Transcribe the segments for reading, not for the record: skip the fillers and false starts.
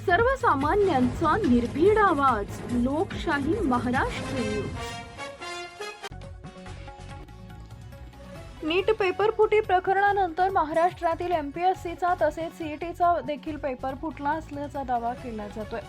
सर्वसामान्यांचा निर्भीड आवाज, लोकशाही महाराष्ट्र न्यूज. नीट पेपर फुटी प्रकरणानंतर महाराष्ट्रातील एमपीएससीचा तसेच सीईटीचा देखील पेपर फुटला असल्याचा दावा केला जातोय.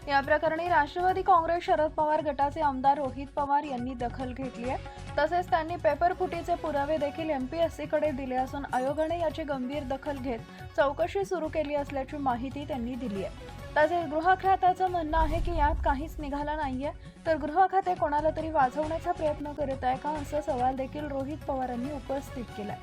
या प्रकरणी राष्ट्रवादी काँग्रेस शरद पवार गटाचे आमदार रोहित पवार यांनी दखल घेतली आहे. तसेच त्यांनी पेपर फुटीचे पुरावे देखील एमपीएससीकडे दिले असून आयोगाने याची गंभीर दखल घेत चौकशी सुरू केली असल्याची माहिती त्यांनी दिली आहे. तसेच गृह खात्याचं म्हणणं आहे की यात काहीच निघालं नाहीये, तर गृह खाते कोणाला तरी वाचवण्याचा प्रयत्न करत आहे का, असा सवाल देखील रोहित पवारांनी उपस्थित केलाय.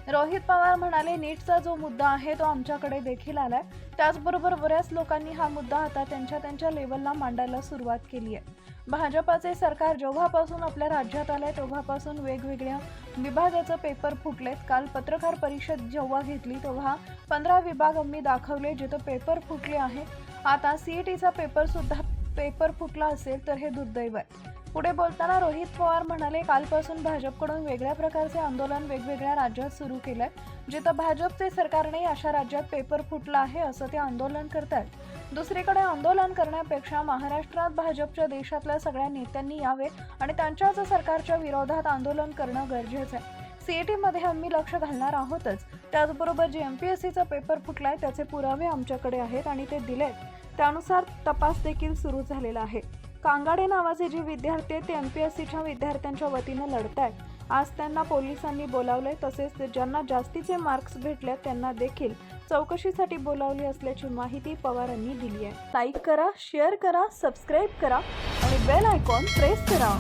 रोहित पवार म्हणाले, नीटचा जो मुद्दा आहे तो आमच्याकडे देखील आलाय. त्याचबरोबर बऱ्याच लोकांनी हा मुद्दा आता त्यांच्या लेवलला मांडायला सुरुवात केली आहे. भाजपाचे सरकार जेव्हापासून आपल्या राज्यात आलंय तेव्हापासून वेगवेगळ्या विभागाचे पेपर फुटलेत. काल पत्रकार परिषद जेव्हा घेतली तेव्हा 15 विभाग आम्ही दाखवले जिथे पेपर फुटले आहे. आता सीईटीचा पेपर फुटला असेल तर हे दुर्दैव आहे. पुढे बोलताना रोहित पवार म्हणाले, कालपासून भाजपकडून वेगळ्या प्रकारचे आंदोलन वेगवेगळ्या राज्यात सुरू केलंय. जिथं भाजपचे सरकारने अशा राज्यात पेपर फुटला आहे असं ते आंदोलन करतात. दुसरीकडे आंदोलन करण्यापेक्षा महाराष्ट्रात भाजपच्या देशातल्या सगळ्या नेत्यांनी यावे आणि त्यांच्याच सरकारच्या विरोधात आंदोलन करणं गरजेचं आहे. सीईटीमध्ये आम्ही लक्ष घालणार आहोतच. त्याचबरोबर जे एमपीएससीचा पेपर फुटलाय त्याचे पुरावे आमच्याकडे आहेत आणि ते दिलेत. त्यानुसार तपास देखील सुरू झालेला आहे. कांगाडे नावाचे जे विद्यार्थी आहेत ते एमपीएससीच्या विद्यार्थ्यांच्या वतीनं लढतायत. आज त्यांना पोलिसांनी बोलावले. तसेच ज्यांना जास्तीचे मार्क्स भेटले त्यांना देखील चौकशीसाठी बोलावले असल्याची माहिती पवारांनी दिली आहे. लाईक करा, शेअर करा, सबस्क्राईब करा आणि बेल आयकॉन प्रेस करा.